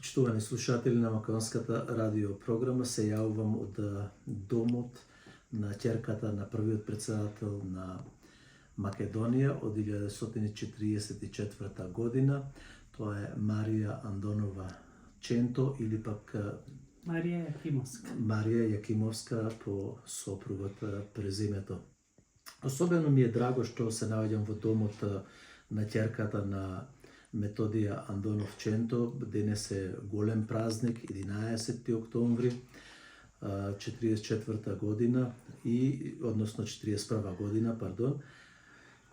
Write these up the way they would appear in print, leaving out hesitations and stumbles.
Почитувани слушатели на Македонската радио програма, се јавувам од домот на ќерката на првиот председател на Македонија од 1944 година. Тоа е Марија Андонова Ченто или пак Марија Јакимовска. Марија Јакимовска по сопругот презимето. Особено ми е драго што се наоѓам во домот на ќерката на Методија Андонов Ченто. Денес е голем празник, 11 октомври 44 година односно 41 година,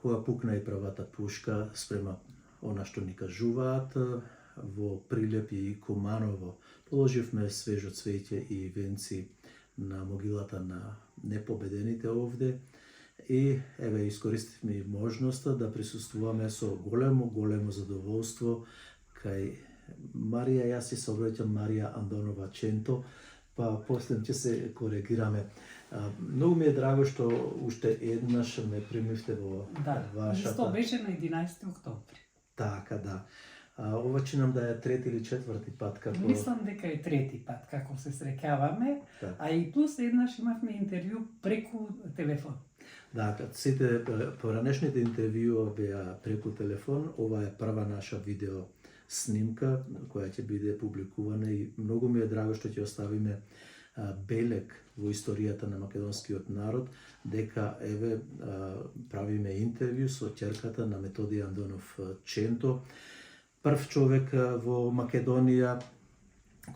кога пукна и првата пушка спрема она што ни кажуваат во Прилеп и Куманово. Положивме свежо цвеќе и венци на могилата на непобедените овде. И еве искористивме и можноста да присуствуваме со големо задоволство кај Марија, јас се обраќам Марија Андонова Ченто, па после ќе се коригираме. Многу ми е драго што уште еднаш ме примивте во вашата... Исто беше на 11 октомври. Така, да. Ова чинам да е трети или четврти пат како... Мислам дека е трети пат како се среќаваме, а и плюс еднаш имавме интервју преку телефон. Да, сите поранешните интервјуа беа преку телефон. Ова е прва наша видео снимка која ќе биде публикувана и многу ми е драго што ќе оставиме белег во историјата на македонскиот народ дека еве правиме интервју со ќерката на Методија Андонов Ченто, прв човек во Македонија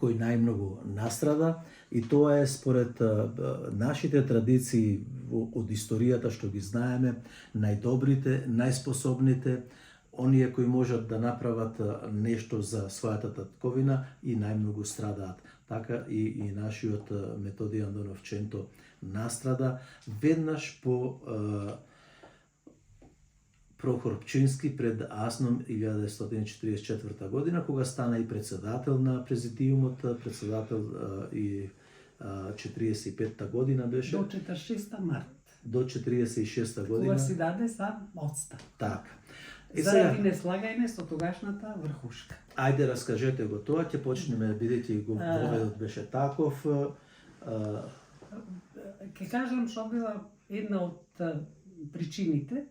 кој најмногу настрада, и тоа е според нашите традиции од историјата што ги знаеме, најдобрите, најспособните, оние кои можат да направат нешто за својата татковина и најмногу страдаат. Така и нашиот Методија Андонов Ченто настрада веднаш по Прохор Пчински пред Асном 1944 година, кога стана и председател на президиумот, председател и 45-та година беше. До 46 март. До 46-та година. Кога си даде сам отстап. Така. Заради неслагање со тогашната врхушка. Ајде, раскажете го тоа, ќе почнеме, бидејќи го поведот беше таков. Ке кажам што била една од причините.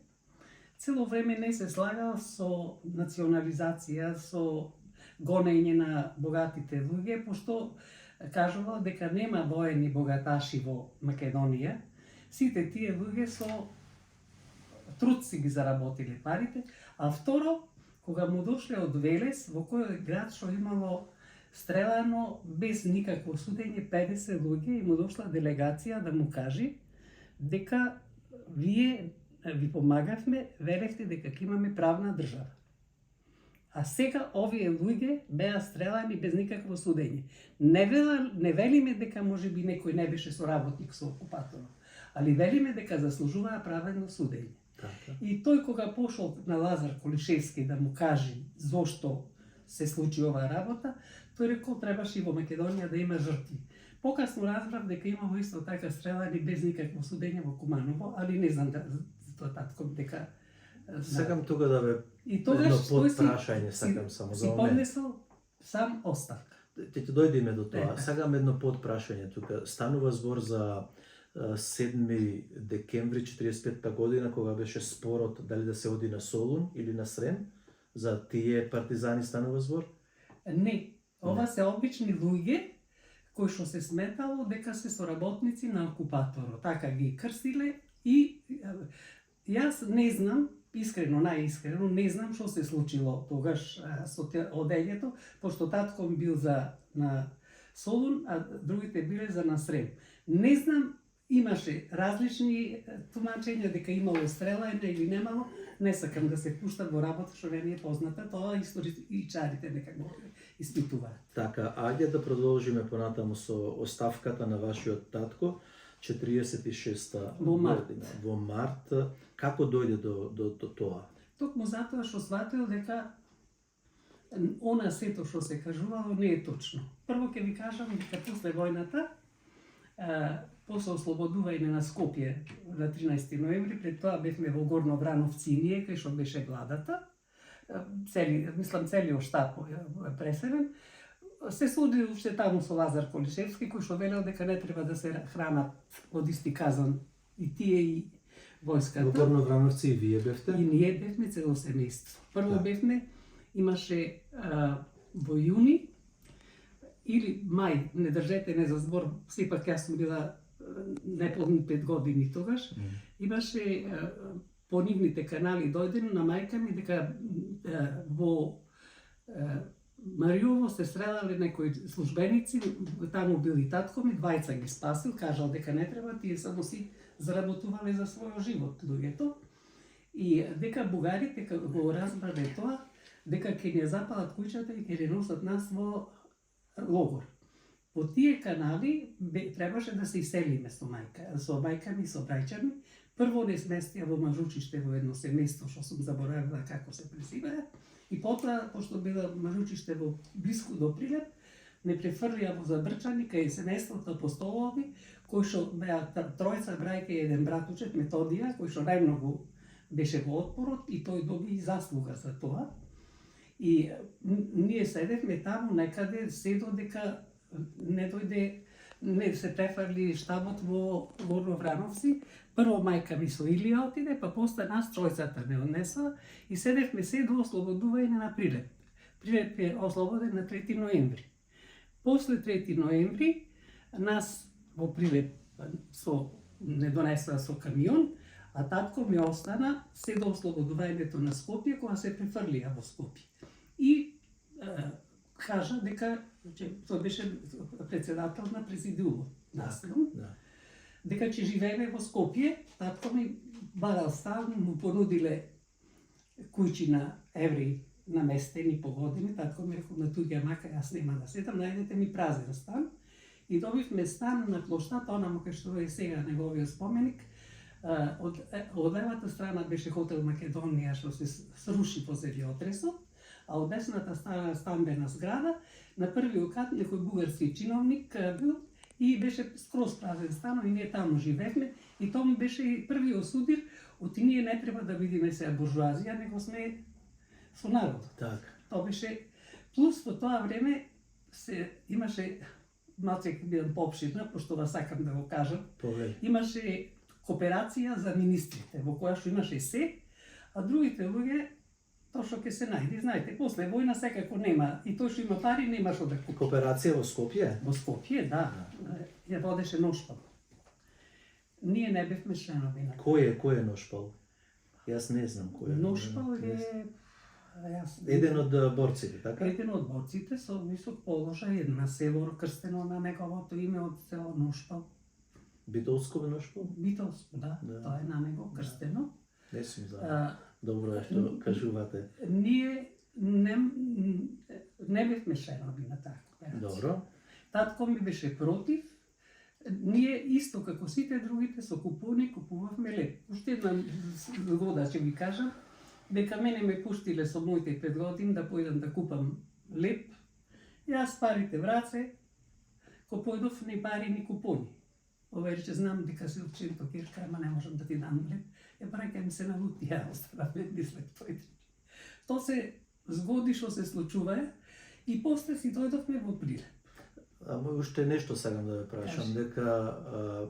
Цело време не се слагал со национализација, со гонење на богатите луѓе, пошто кажувал дека нема воени богаташи во Македонија. Сите тие луѓе со труд си ги заработиле парите, а второ, кога му дошле од Велес, во кој град што имало стрелано без никакво судење 50 луѓе, и му дошла делегација да му кажи дека вие ви помагавме, велевте дека имаме правна држава. А сега овие луѓе беа стрелани без никакво судење. Не велиме дека можеби некој не беше соработник со окупаторот, али велиме дека заслужуваа праведно судење. И тој кога пошол на Лазар Колишевски да му каже зошто се случи оваа работа, тој рекол требаше и во Македонија да има жртви. Покасно разбрав дека имало исто така стрелани без никакво судење во Куманово, али не знам за тоа татко дека... Сакам тука да бе едно подпрашање, сакам само за си поднесол сам оставка. Ќе дојдеме до тоа. Сакам едно подпрашање тука. Станува збор за 7 декември 45 година, кога беше спорот дали да се оди на Солун или на Срем. За тие партизани станува збор? Не, ова се обични луѓе кои што се сметало дека се соработници на окупаторот. Така ги крстиле и јас не знам, искрено, најискрено, не знам што се случило тогаш со одењето, пошто татко ми бил на Солун, а другите биле за на Срем. Не знам, имаше различни тумачења дека имало стрелање или немало, не сакам да се пуштам во работа што не ми е позната, тоа историчарите нека го испитуваат. Така, ајде да продолжиме понатаму со оставката на вашиот татко, 46-та година. Во март. Како дојде до тоа? Токму затоа што сватил дека она сето што се кажувало не е точно. Прво ќе ви кажам дека после војната, после ослободување на Скопје на 13 ноември, пред тоа бевме во Горно Врановци и ние, кај што беше владата, целиот штаб преселен, се суди уште таму со Лазар Колишевски, кој што велел дека не треба да се хранат од исти казан и тие и војската. Во Горно Врановци и вие бевте? И ние бевме цело семејство. Прво Да. бевме, имаше во јуни или мај, не држете ме за збор, сепак јас сум била неполни 5 години тогаш, имаше по нивните канали дојдено на мајка ми дека во Мариово се средале некои службеници, таму били татко ми, двајца ги спасил, кажал дека не треба, тие само си заработувале за својот живот луѓето. И дека бугарите го разбрале тоа, дека ќе не запалат куќата и ќе не носат нас во логор. По тие канали требаше да се иселиме со мајка ми, со браќа ми. Прво не сместија во Мажучиште во едно семејство, што сум заборавила како се презиваа. И потоа, пошто била Мажучиште во блиску до Прилеп, ме префрлија во Забрчани, кај семејството Апостолови, кој што беа тројца браќа и еден братучет, Методија, кој што најмногу беше во отпорот и тој доби и заслуга за тоа. И ние седевме таму некаде се додека не се префрли штабот во Горно Врановци. Прво мајка ми со Илија отиде, па после нас тројцата ме однесла и седевме се до ослободување на Прилеп. Прилеп е ослободен на 3 ноември. После 3 ноември нас во Прилеп не донесла со камион, а татко ми остана се до ослободувањето на Скопје, кога се префрлија во Скопје. И кажа дека тој беше председател на президиумот, наследно, дека ќе живееме во Скопје. Татко ми барал стан, му понудиле куќи на евреи наместени по години. Татко ми рекол, на туѓа мака јас нема да седам, најдете ми празен стан. И добивме стан на плоштата, онаму кај што е сега неговиот споменик. Од левата страна беше хотел Македонија, што се сруши после отресот, а од десната страна стамбена зграда. На првиот кат некој бугарски чиновник бил и беше скроз празен стан, и ние таму живеевме. И тоа беше и првиот судир, оти ние не треба да видиме сега буржуазија, него сме со народот. Так. Тоа беше плюс во тоа време имаше малце бидам поопширна, пошто вас сакам да го кажам. Имаше кооперација за министрите, во која што имаше се, а другите луѓе тоа што ќе се најде. Знаете, после војна секако нема, и тој што има пари нема што да купи. Кооперација во Скопје? Во Скопје, да. Ја водеше Ношпал. Ние не бевме членови на. Кој е Ношпал? Јас не знам кој е. Ношпал е еден од борците, така? Еден од борците со висок положај, една село крстено на неговото име од село Ношпал. Битолско Ношпал? Битолско, да. Тоа е на него крстено. Не сум знал. Добро е што кажувате. Ние не бевме членови на таа кооперација. Добро. Татко ми беше против. Ние исто како сите другите со купони купувавме леп. Уште една згода ќе ви кажам, дека мене ме пуштиле со моите 5 години да појдам да купам леп. Јас парите враце, ко појдов ни пари ни купони. Ова рече, знам дека се учен токирка, ама не можам да ти дам леп. Браќа ми се налути, ја останавме мислек тој. Тоа се згоди што се случува и после си дојдовме во Прилеп. Ама уште нешто сакам да ве прашам, дека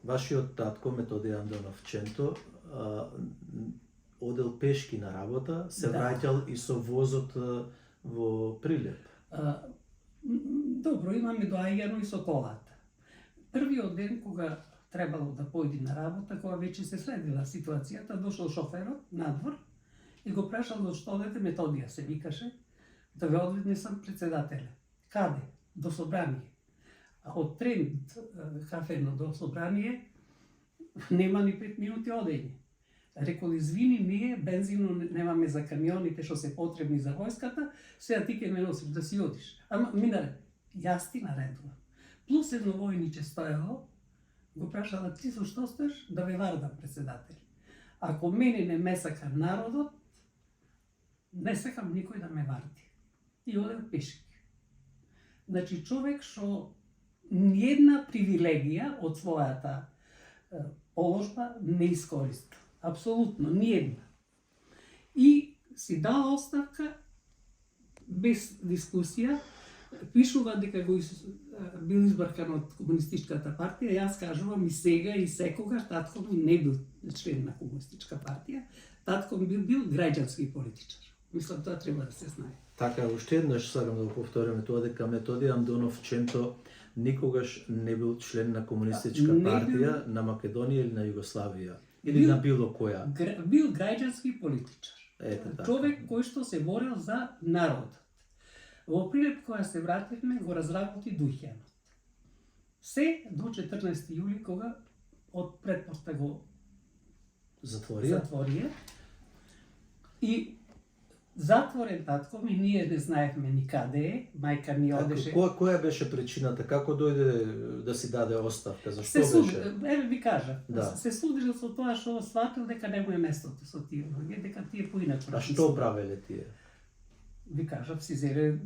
вашиот татко Методија Андонов Ченто одел пешки на работа, се враќал и со возот во Прилеп. Добро, имаме доаѓано и со колата. Првиот ден кога требало да појди на работа, кога веќе се следила ситуацијата, дошол шоферот надвор и го прашал до што одете, Методија се викаше, да ве однесам председателе. Каде? До собрание. А од Трент кафено до собрание нема ни 5 минути одење. Рекол, извини, ние бензино немаме за камионите што се потребни за војската, сега ти ќе ме носиш да си одиш. Ама минале, јас ти наредувам. Плюс едно војниче стоело, го прашала, ти зашто стоиш? Да ве вардам, председател. Ако мене не ме сака народот, не сакам никој да ме варди. И одел пешки. Значи, човек што ниедна привилегија од својата положба не искориста. Апсолутно, ниедна. И си дал оставка без дискусија, пишува дека бил избркан од комунистичката партија, јас кажувам и сега и секогаш татко ми не бил член на комунистичка партија, татко ми бил граѓански политичар. Мислам, тоа треба да се знае. Така, уште еднаш сакам да го повториме тоа дека Методи Андонов Ченто никогаш не бил член на комунистичка партија на Македонија или на Југославија или на било која. Бил граѓански политичар. Ете така. Човек кој што се борел за народот. Во прилеп која се вративме го разработи дуќанот. Се до 14 јули кога од претпоста го затворија. И затворен татко ми, ние не знаевме никаде е, мајка ми одеше. Која беше причината? Како дојде да си даде оставка? Зашто беше? Еве ви кажа. Да. Се судил со тоа што сватил дека не му е местото со тие луѓе, дека тие поинаку. А што правеле тие? Ви кажав, си зеле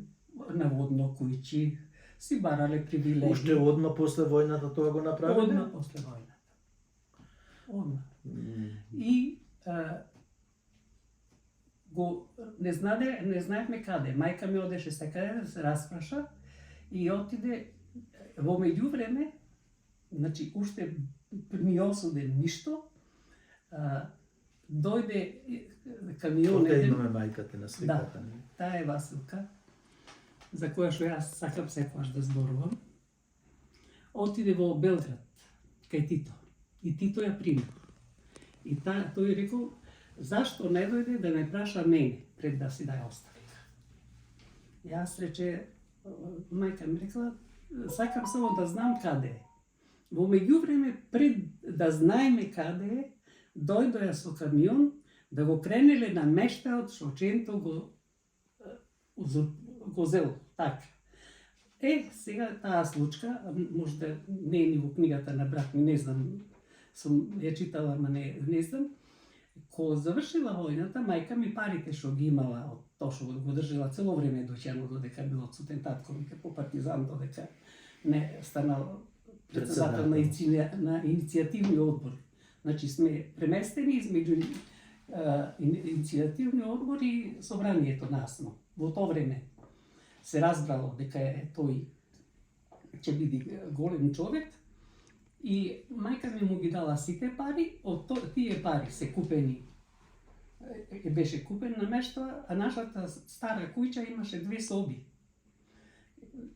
наводно кујчи, си барале привилегии. Уште одма после војната тоа го направиле? Одма после војната. Одма. И не знаевме каде. Мајка ми одеше секаде да се распраша и отиде во меѓувреме, значи уште ни осуден ништо, дојде камион. Овде имаме мајката на сликата. Да, таа е Василка, за која што јас сакам секогаш да зборувам. Отиде во Белград, кај Тито. И Тито ја прими. И тој рекол, зашто не дојде да ме праша мене пред да си дај оставка. Јас рече, мајка ми рекла, сакам само да знам каде е. Во меѓувреме, пред да знаеме каде е, дојдоја со камион да го кренеле на мештаот што Ченто го зел. Така. Сега таа случка, можда не е ни во книгата на брат ми, не знам, сум ја читала, ама не знам. Кога завршила војната, мајка ми парите што ги имала од тоа што го држала цело време доќано додека бил отсутен татко ми по партизан, додека не станал председател на иницијативни одбор. Значи сме преместени измеѓу иницијативни одбор и собранието насно. Во тоа време се разбрало дека тој ќе биде голем човек. И мајка ми му ги дала сите пари, од тие пари се купени, беше купен намештува, а нашата стара куќа имаше 2 соби.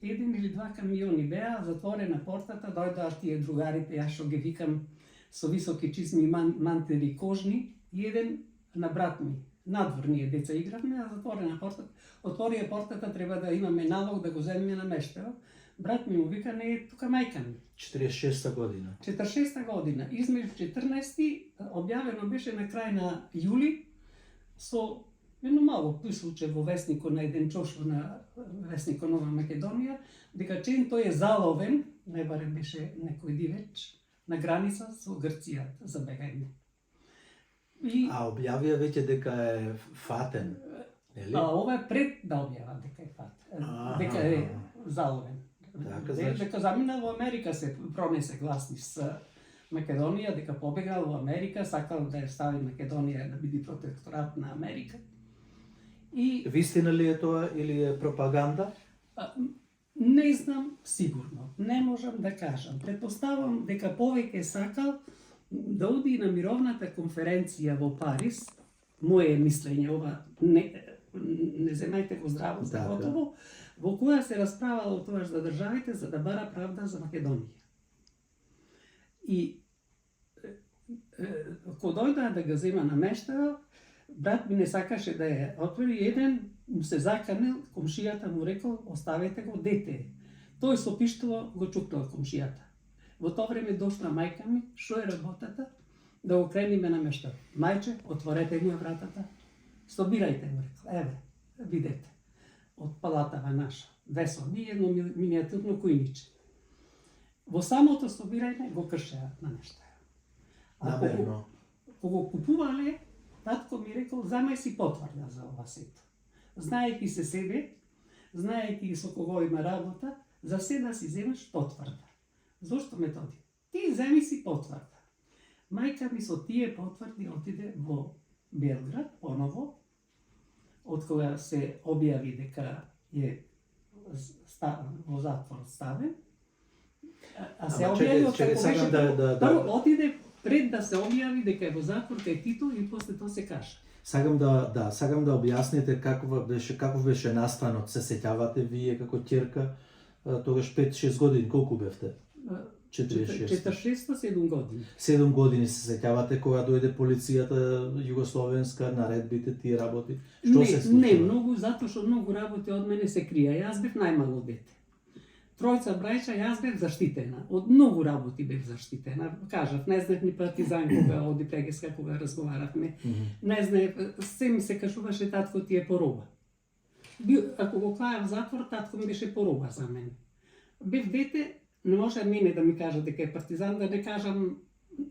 1 или 2 камиони беа, затворена портата, дојдоа тие другарите, јас што ги викам со високи чизми, мантери кожни, и еден на брат ми. Надвор ние деца игравме, а затворена портата. Отворија портата, треба да имаме налог да го земеме намештува. Брат ми му вика, не е тука мајка ми. 46-та година. 46-та година. Измеѓу 14-ти, објавено беше на крај на јули, со едно мало случај во весникот на еден чошо на весникот Нова Македонија, дека Ченто е заловен, најбарем беше некој дивеч, на граница со Грција за бегање. А објавија веќе дека е фатен, нели? Ова е пред да објава дека е фатен, дека е заловен. Дека заминал во Америка, се пронесе гласни с Македонија, дека побегал во Америка, сакал да ја стави Македонија да биде протекторат на Америка. И вистина ли е тоа или е пропаганда? Не знам сигурно, не можам да кажам. Претпоставам дека повеќе сакал да оди на мировната конференција во Париз. Моје мислење, ова не земајте го здраво за готово, во која се расправало тоа за државите за да бара правда за Македонија. И кога дојдоа да го зема намештава, брат ми не сакаше да ја отвори, еден му се заканил, комшијата му рекол, оставете го, дете. Тој со пиштало го чукнал комшијата. Во тоа време дошла мајка ми, што е работата, да го крениме намештава. Мајче, отворете му вратата, собирајте му, рекол, еве, видете. Од палатава наша, 2 соби и едно миниатюрно кујниче. Во самото собирање го кршеа намештаја. Намерно. Кога го купувале, татко ми рекол, замај си потврда за ова сето. Знаејќи се себе, знаејќи со кого има работа, за се да си земеш потврда. Зошто Методи? Ти земи си потврда. Мајка ми со тие потврди отиде во Белград, поново, од кога се објави дека е во затвор ставен. А се Ама објави чекај, како сакам беше прво отиде пред да се објави дека е во затвор кај Тито и после тоа се каже. Сакам да објасните каков беше настанот, се сеќавате вие како ќерка, тогаш 5-6 години, колку бевте? 46-7 години. 7 години се сеќавате кога дојде полицијата југословенска, наредбите, тие работи? Што се случува? Не, многу, затоа што многу работи од мене се крија. Јас бев најмало дете. Тројца браќа, јас бев заштитена. Од многу работи бев заштитена. Кажав, не знаев ни партизан кога оди прегеска, кога разговаравме. Не знаев, се ми се кажуваше татко ти е пороба. Ако го клајав затвор, татко ми беше пороба за мене. Бев дете, не може мене да ми кажа дека е партизан, да не кажам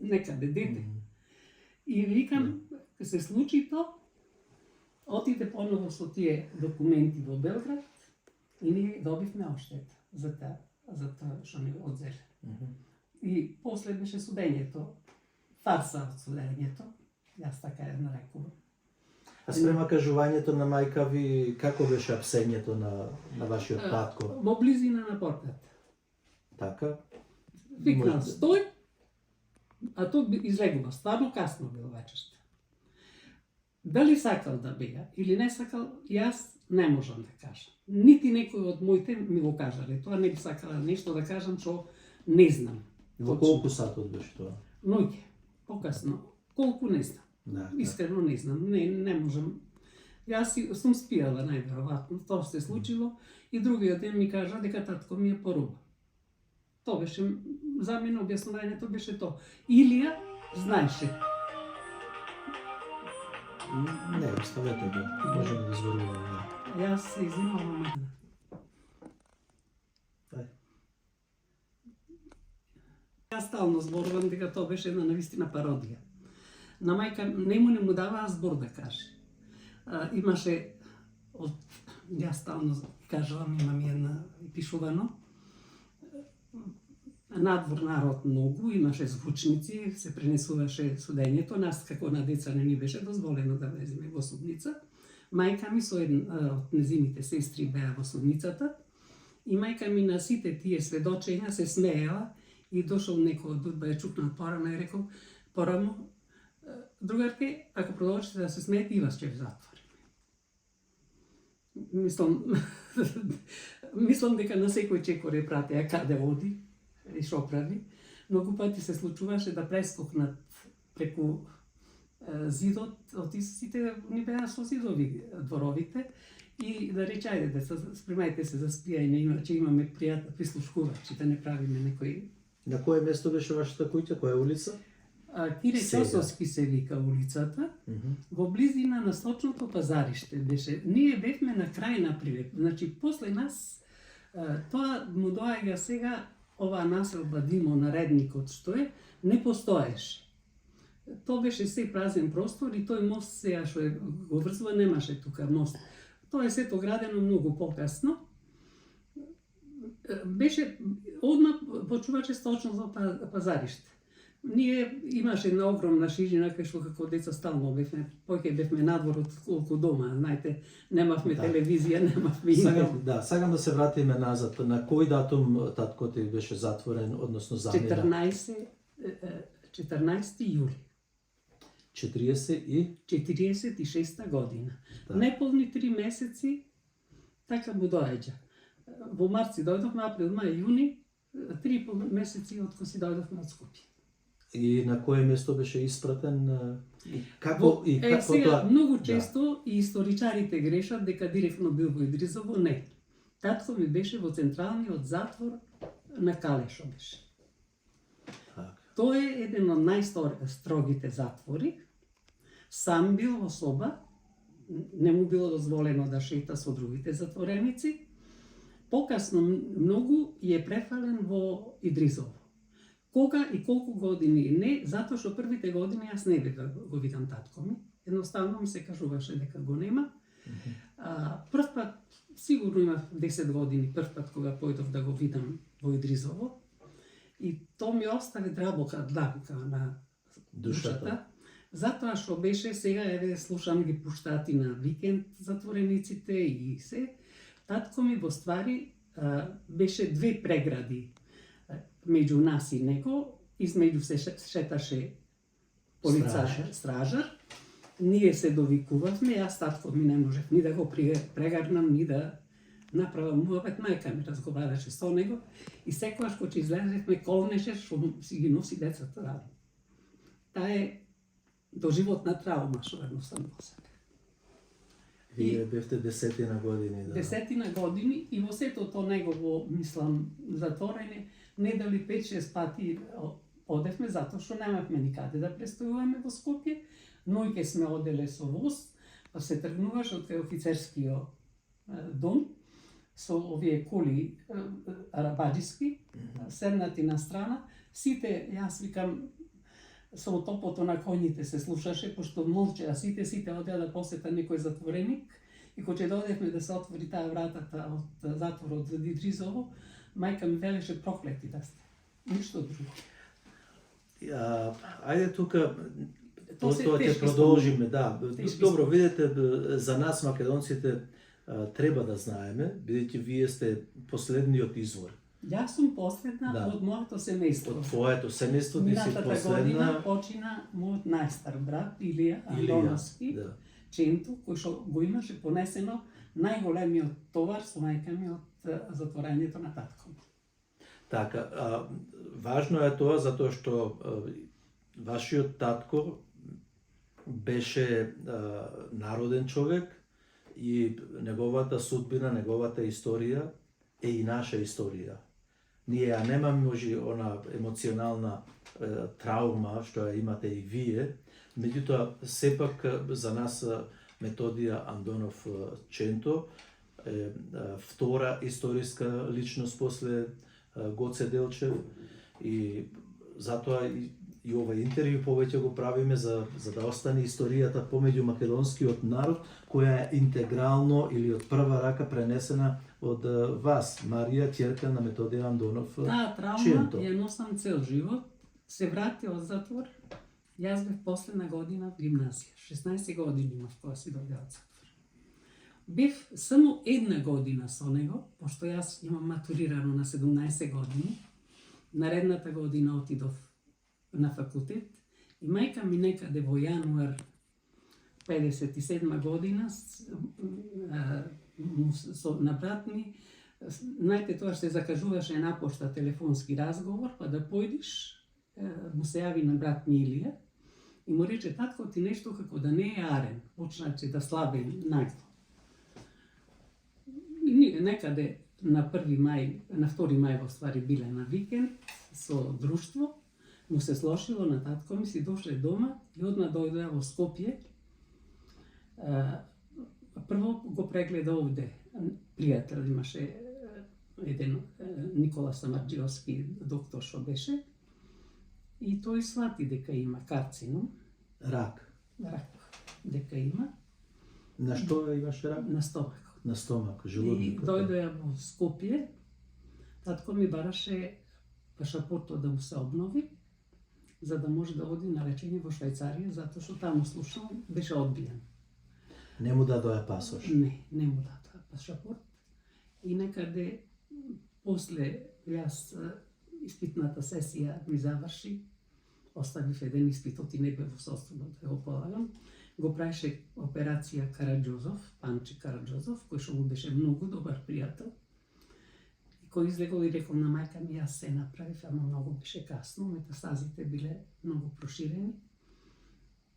некаде дете. И викам, се случи то, отиде поново со тие документи во Белград и ние добивме оштета за тоа што ни одзеле. И после беше судењето, фарса од судењето, јас така ја нарекувам. А спрема кажувањето на мајка ви, како беше апсењето на вашиот татко? Во близина на портата. Така? Викнал, стој, а тој излегува, стварно касно било вечерта. Дали сакал да бега или не сакал, јас не можам да кажам. Нити некој од моите ми го кажале. Тоа не би сакала нешто да кажам што не знам. Во колку сатот беше тоа? Ноќе, покасно. Колку не знам. Да, Искрено не знам. Не можам. Јас сум спијала најверојатно. Тоа се случило и другиот ден ми кажа дека татко ми е пороба. Тоа беше за мене објаснувањето беше тоа. Илија знаеше. Не, оставете го. Можеме да зборуваме. Јас се изнимавам. Јас стално зборувам дека тоа беше една навистина пародија. На мајка не му даваа збор да каже. Имаше јас стално кажувам, имам една пишувано. Надвор народ многу, имаше звучници, се пренесуваше судењето, нас како на деца не ни беше дозволено да влеземе во судница. Мајка ми со една од незините сестри беа во судницата и мајка ми на сите тие сведочења се смеела и дошол некој од удба ја чукнал порано и рекол порамо, другарке, ако продолжите да се смеете и вас ќе ви затвориме. Мислам дека на секој чекор е пратеа каде оди и шо прави. Многу пати се случуваше да прескокнат преку зидот, од сите ни беа со зидови дворовите и да рече, ајде деца, спремајте се за спијање, иначе имаме прислушкувачи, да не правиме некој. На кое место беше вашата куќа, која улица? Кире Чосовски се вика улицата, во близина на сточното пазариште беше. Ние бевме на крај на Прилеп, значи после нас тоа му доаѓа сега оваа населба Димо, наредникот што е, не постоеше. Тоа беше се празен простор и тој мост сега што го врзува немаше тука мост. Тоа е сето градено многу покасно. Беше одма почуваше сточното пазариште. Ние имаше една огромна ширина кај што како деца стално бевме, поќе бевме надвор од колку дома, знаете, немавме телевизија, немавме интернет. Сакам да се вратиме назад. На кој датум татко ти беше затворен, односно замина? 14 јули. 46 година. Неполни 3 месеци така му доаѓа. Во март си дојдовме, април, мај, јуни, 3 месеци од кога си дојдовме од Скопје. И на кое место беше испратен? Сега, тоа? многу често и историчарите грешат дека директно бил во Идризово, не. Татко ми беше во централниот затвор на Калешо беше. Тоа е еден од најстрогите затвори. Сам бил во соба, не му било дозволено да шета со другите затвореници. Покасно многу е префален во Идризово. Кога и колку години не, затоа што првите години јас не бев да го видам татко ми. Едноставно ми се кажуваше дека го нема. Прв пат, сигурно имав 10 години, прв пат кога појдов да го видам во Идризово. И тоа ми остави длабока на душата. Затоа што беше, сега еве слушам ги пуштати на викенд затворениците и се. Татко ми во ствари беше две прегради меѓу нас и него, измеѓу се шеташе стражар. Ние се довикувавме, јас татко ми не можев ни да го прегарнам, ни да направам муабет, мајка ми разговараше со него и секогаш кога излезевме колнеше што си ги носи децата ради. Таа е доживотна траума што едноставно носам. Вие бевте 10 години, да. 10 години и во сето тоа негово, мислам, затворење, недели 5-6 пати одевме затоа што немавме никаде да престојуваме во Скопје, но и ке сме оделе со воз, па се тргнуваш од кај офицерскиот дом со овие коли арабаджиски, седнати на страна, сите, јас викам, со топото на коњите се слушаше, пошто молчеа сите одеа да посета некој затвореник, и кога дојдевме да се отвори таа вратата од затворот за Дидризово, мајка ми велеше проклети да сте, ништо друго. Ајде тука, тоа ќе продолжиме, да. Добро, видете, за нас македонците треба да знаеме, бидејќи вие сте последниот извор. Јас сум последна од моето семејство. Од твоето семејство ти си последна. Минатата година почина мојот најстар брат Илија Андоновски, Ченто, кој што го имаше понесено најголемиот товар со мајка ми од затворањето на татко. Така, важно е тоа затоа што вашиот татко беше народен човек и неговата судбина, неговата историја е и наша историја. Ние ја немаме може она емоционална траума што ја имате и вие, меѓутоа сепак за нас Методија Андонов Ченто е втора историска личност после Гоце Делчев и затоа и овој интервју повеќе го правиме за да остане историјата помеѓу македонскиот народ, која е интегрално или од прва рака пренесена од вас, Марија, ќерка на Методија Андонов Ченто. Таа траума ја носам цел живот. Се врати од затвор. Јас бев последна година в гимназија. 16 години имав кога си дојде од затвор. Бев само една година со него, пошто јас имам матурирано на 17 години. Наредната година отидов на факултет и мајка ми некаде во јануар 57 година на брат ми, знаете, тоа се закажуваше на пошта телефонски разговор, па да појдиш, му се јави на брат ми Илија и му рече, татко ти нешто како да не е арен, почначи да слабе нагло. И ние некаде на 1 мај, на 2 мај во ствари биле на викенд со друштво, му се слошило на татко ми, си дошле дома и одма дојдоа во Скопје. Прво го прегледа овде, пријател имаше еден Никола Самарџиовски доктор што беше, и тој свати дека има карцином. Рак. Дека има. На што имаше рак? На стомак. На стомак, желудникот. И дојдоа во Скопје, татко ми бараше пашапортот да му се обнови, за да може да оди на лечење во Швајцарија, затоа што таму слушал беше одбиен. Не му дадоа пасош? Не му дадоа пашапорт. И некаде после јас испитната сесија ми заврши, оставив еден испитот и не бев во состојба да го полагам. Го правеше операција Караџозов, Панче Караџозов, кој што му беше многу добар пријател. И кој излегол и рекол на мајка ми, јас се направив, ама многу беше касно, метастазите биле многу проширени.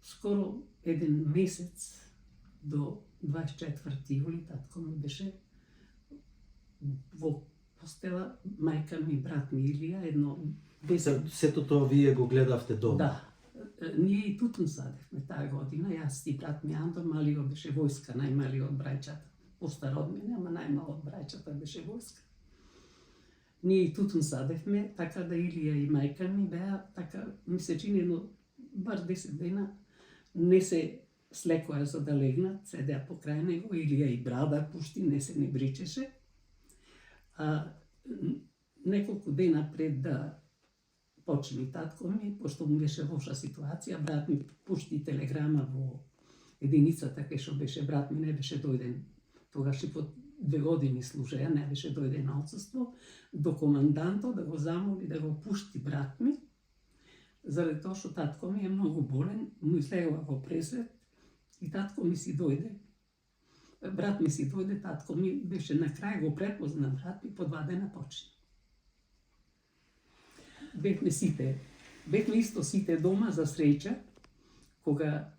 Скоро еден месец до 24 јули татко ми беше во постела, мајка ми, брат ми Илија, едно 10... Сето тоа вие го гледавте дома? Да. Ние и тутун садевме таа година, јас и брат ми Андон, малиот беше војска, најмалиот брајчата. Постар од мене, ама најмал од брајчата беше војска. Ние и тутун садевме, така да Илија и мајка ми беа, така ми се чини едно, бар 10 дена, не се слекоа за да легнат, седеа покрај него, Илија и брада пушти, не се не бричеше. Неколку дена пред да почини татко ми, пошто му беше лоша ситуација, брат ми пушти телеграма во единицата кај што беше брат ми, не беше дојден тогаш и под 2 години служеја, не беше дојде на отсуство, до командантот да го замоли да го пушти брат ми, заради тоа што татко ми е многу болен, му излегува во пресвет и татко ми си дојде. Брат ми си дојде, татко ми беше на крај, го препозна брат ми, подвадена почина. Бевме исто сите дома за среќа, кога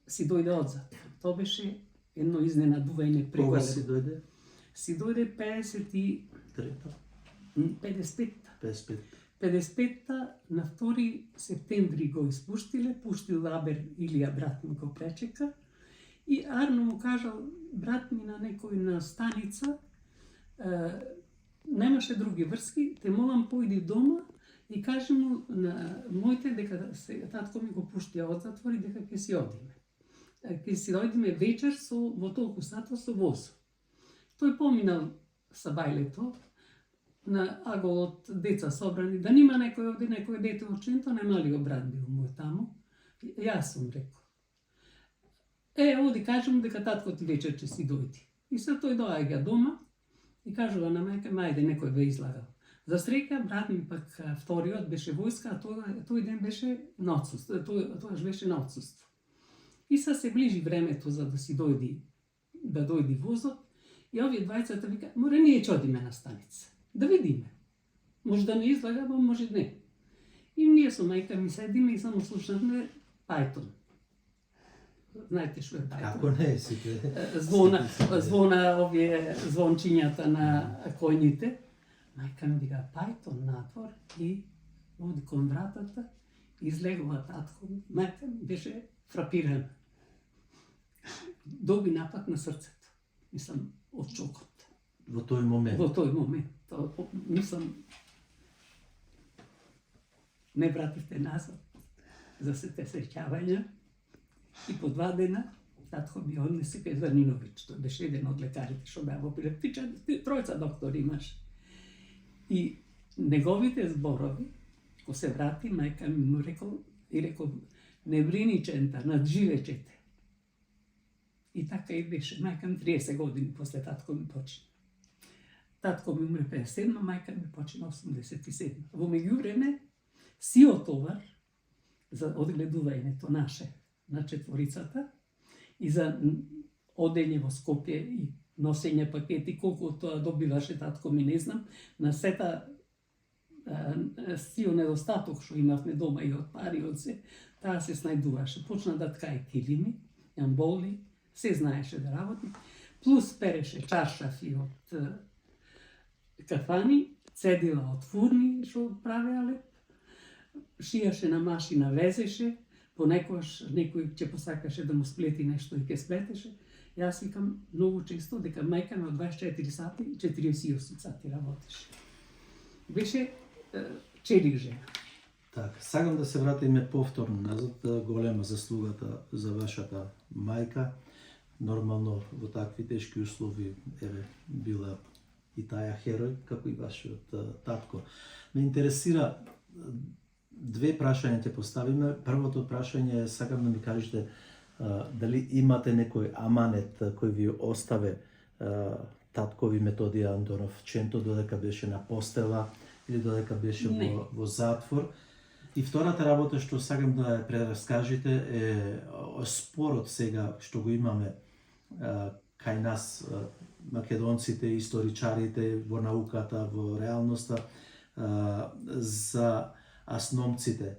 си дојде одзад. Тоа беше едно изненадување Кога преголемо. си дојде? Си дојде 55-та, на 2 септември го испуштиле, пуштил Абер Илија, брат ми го пречека, и Арно му кажал, брат ми на некој на станица, немаше други врски, те молам појди дома и кажи му на моите дека татко ми го пуштија од затвор и дека ќе си одиме. Ќе си дојдеме вечер во толку сата со воз. Тој поминал са бајлето, на аголот деца собрани, да нима некој овде, некој дете оченто, нема ли го брат бил мој таму? Јас сум рекол. Оди кажем дека татко ти вечер ќе си дојди. И се тој доаѓа дома и кажува на мајка, мајде некој ве излагал. За среќа, брат ми пак вториот беше војска, а тој ден беше на отсуство, тоаш беше на отсуство. И се ближи времето за да си дојди возот, и овие двајцата вика, море ние ќе одиме на станица, да видиме. Може да не излага, може не. И ние со мајка ми седиме и само слушнавме Пајтон. Знаете што е Пајтон? Како не, сите? Звона овие звончињата на коњите. Мајка ми дига Пајтон надвор и оди кон вратата, излегува татко ми. Мајка ми беше фрапирана. Доби напад на срцето. Мислам, од шокот. Во тој момент? Во тој момент. Мислам, не вративте назад за сите среќавања и подвадена, татко ми однесе кај Заниновиќ, тој беше еден од лекарите што беа во Пилептича, 3 доктори имаш. И неговите зборови, кога се врати, мајка ми му рекол, не брини чента, надживечете. И така и беше. Мајка ми 30 години после татко ми почина. Татко ми умре 57, мајка ми почина 87. Во меѓувреме, сиот товар за одгледувањето наше на четворицата и за одење во Скопје и носење пакети, колку тоа добиваше татко ми, не знам, на сета сио недостаток што имавме дома и од пари, од се, таа се снајдуваше. Почна да ткае килими, јамболи, се знаеше да работи, плюс переше чаршафи од кафани, цедила од фурни што правеа леп, шијаше на машина, везеше, понекогаш некој ќе посакаше да му сплети нешто и ќе сплетеше. Јас викам многу често дека мајка ми од 24 сати, 48 сати работеше. Беше челик жена. Так, сакам да се вратиме повторно назад, голема заслугата за вашата мајка. Нормално во такви тешки услови била и таја херој, како и вашиот татко. Ме интересира, 2 прашања ќе поставиме. Првото прашање е, сакам да ми кажете дали имате некој аманет кој ви оставе таткови Методија Андонов Ченто додека беше на постела или додека беше во затвор. И втората работа што сакам да ја прераскажете е спорот сега што го имаме кај нас македонците, историчарите во науката, во реалноста за асномците.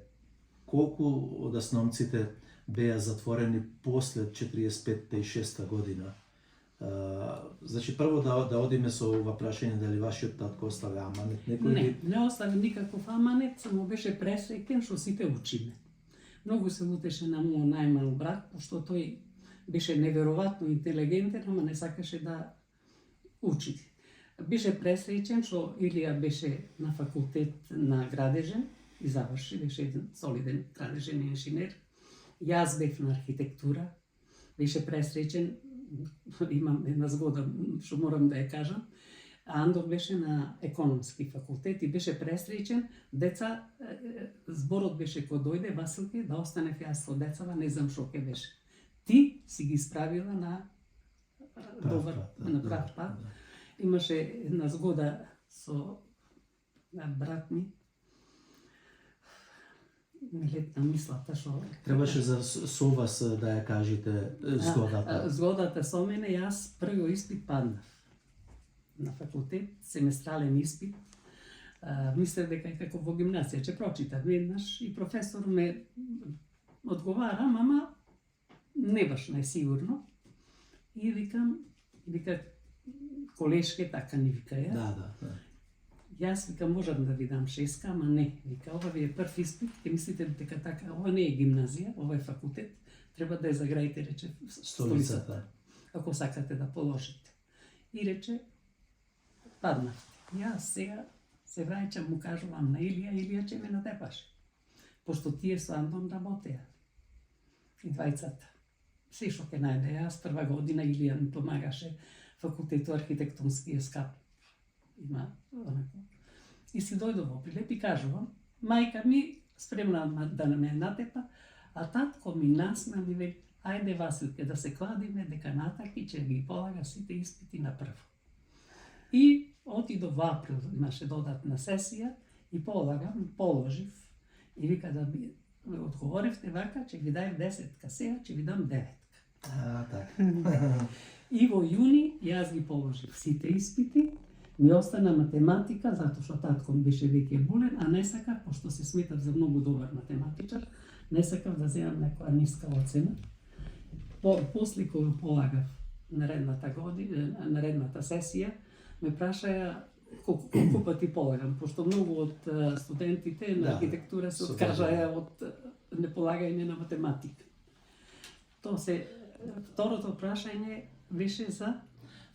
Колку од асномците беа затворени после 45-та и 6-та година? Значи, прво да одиме со ова прашање дали вашиот татко остави аманет некој? Не остави никаков аманет, само беше пресреќен што сите учиме. Многу се лутеше на мој најмал брат, пошто тој беше неверојатно интелигентен, ама не сакаше да учи. Беше пресреќен што Илија беше на факултет на градежен и заврши, беше еден солиден градежен инженер. Јас бев на архитектура, беше пресреќен, имам една згода што морам да ја кажам. Андор беше на економски факултет и беше пресреќен. Деца, зборот беше кој дојде, Василке, да останев јас со децава, не знам што ќе беше. Ти си ги исправила на добар, на прав пат. имаше една згода со брат ми. Ми летна мислата што... Требаше со вас да ја кажете згодата. Згодата со мене, јас прво испит паднав. На факултет, семестрален испит. Мислев дека е како во гимназија, че прочитав веднаш и професор ме одговара, мама не баш најсигурно. И вика колешке, така ни вика ја. Да. Јас вика можам да ви дам 6, ама не. Вика ова ви е прв испит, ќе мислите дека така, ова не е гимназија, ова е факултет. Треба да ја заграите, рече, столицата. Ако сакате да положите. И рече, паднав. Јас сега се враќам, му кажувам на Илија ќе ме натепаше. Пошто тие со Антон работеа. И двајцата. Се што ќе најде. Јас прва година Илија ми помагаше факултетот архитектонски е скап. Има онако. И си дојдов во Прилеп и кажувам, мајка ми спремна да ме натепа, а татко ми насмеа ми вели, ајде Василке да се кладиме дека натаки ќе ги полага сите испити на прво. И отидов во април, имаше додатна сесија и положив и вика да ми одговоривте вака, ќе ви дај 10, сега ќе ви дам 9. Така. И во јуни јас ги положив сите испити, ми остана математика, затоа што татко беше веќе болен, а не сакав, пошто се сметав за многу добар математичар, не сакав да земам некоја ниска оцена. После кога полагав наредната сесија, ме прашаја колку пати полагам, пошто многу од студентите на архитектура се откажаја од неполагање на математика. Второто прашање беше за...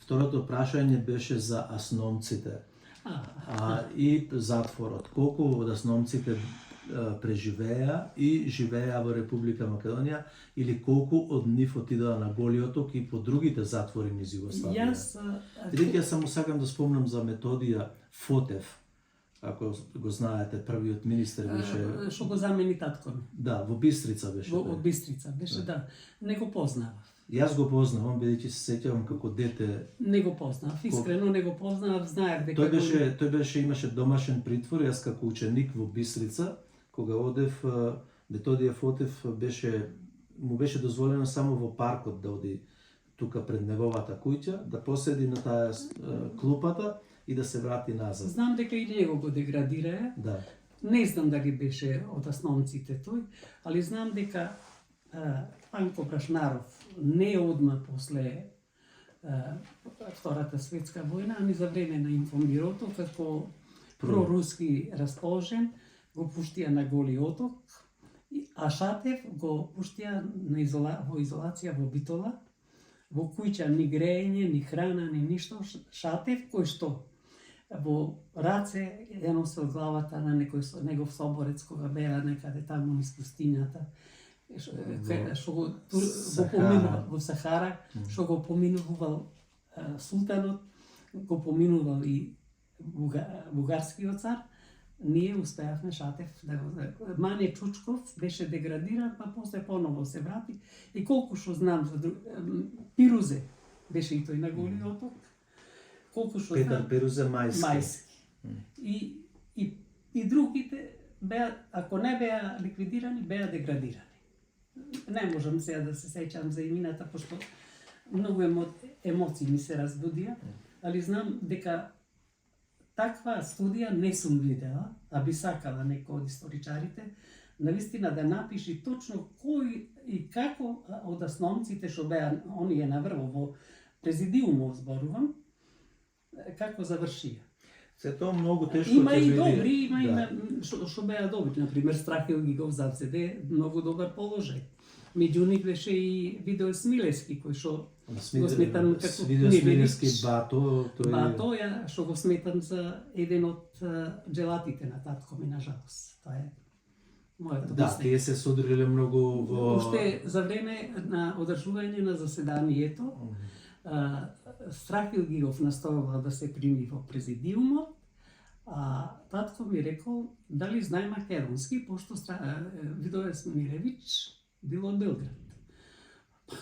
Второто прашање беше за асномците и затворот. Колку од асномците преживеа и живеа во Република Македонија или колку од нив отидоа на Голиот ок и по другите затвори низ Југославија? Бидејќи јас само сакам да спомнам за Методија Фотев, ако го знаете, првиот министер беше... Што го замени татко ми. Да, во Бистрица беше. Во Бистрица беше, да. Не го познавав. Јас го познавам, бидејќи се сеќавам како дете. Не го познавав, искрено не го познавав, знаев дека... Тој имаше домашен притвор, јас како ученик во Бистрица, кога одев, Методија Фотев му беше дозволено само во паркот да оди тука пред неговата куќа, да поседи на таа клупата и да се врати назад. Знам дека и него го деградираа. Да. Не знам дали беше од асномците тој, али знам дека Панко Брашнаров не одма после Втората светска војна, ами за време на информирото, како проруски расположен, го пуштија на Голи оток, а Шатев го пуштија во изолација во Битола, во куќа ни грејење, ни храна, ни ништо. Шатев, кој што во раце ја носел главата на некој негов соборец кога беа некаде таму низ пустињата, што го поминувал во Сахара, што го поминувал султанот, го поминувал и бугарскиот цар. Ние успеавме Шатев да го... Мане Чучков беше деградиран, па после поново се врати. И колку што знам за Пирузе беше и тој на Голи оток. Колку што Петар Пирузе Мајски. И другите беа, ако не беа ликвидирани, беа деградирани. Не можам сега да се сеќам за имината, пошто многу емоции ми се разбудија, али знам дека таква студија не сум видела, а би сакала некој од историчарите, навистина да напиши точно кој и како од асномците што беа оние наврво во президиумот зборувам, како завршија. Се тоа многу тешко има и добри, има што беа добри, например Страхил Гигов завзеде многу добар положај. Меѓу нив беше и Видој Смилевски, кој што го сметам како Смилевски Бато, што го сметам за еден од джелатите на татко ми, на жалост. Тоа е моето мислење. Да, тие се содриле многу во... Уште за време на одржување на заседанието, Страхил Гигов настојувал да се прими во президиумот, а татко ми рекол дали знае македонски, пошто Видој Смилевич бил од Белград.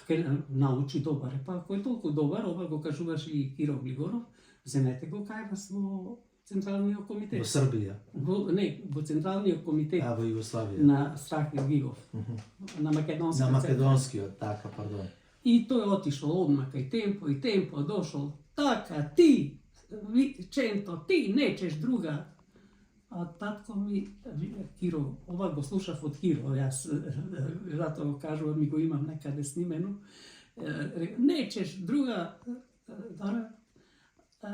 Ке научи добар, па кој толку добар, ова го кажуваше и Киро Глигоров, Земете го кај вас во Централниот комитет. Во Србија. Во Централниот комитет Во Југославија. на Страхил Гигов. На македонскиот. На македонскиот, така, пардон. И тој отишол одма кај темпо, дошол, така, ти, Ченто, ти нечеш друга. А татко ми, Киро, ова го слушав од Киро, јас затоа го кажувам и го имам некаде снимено. Нечеш друга,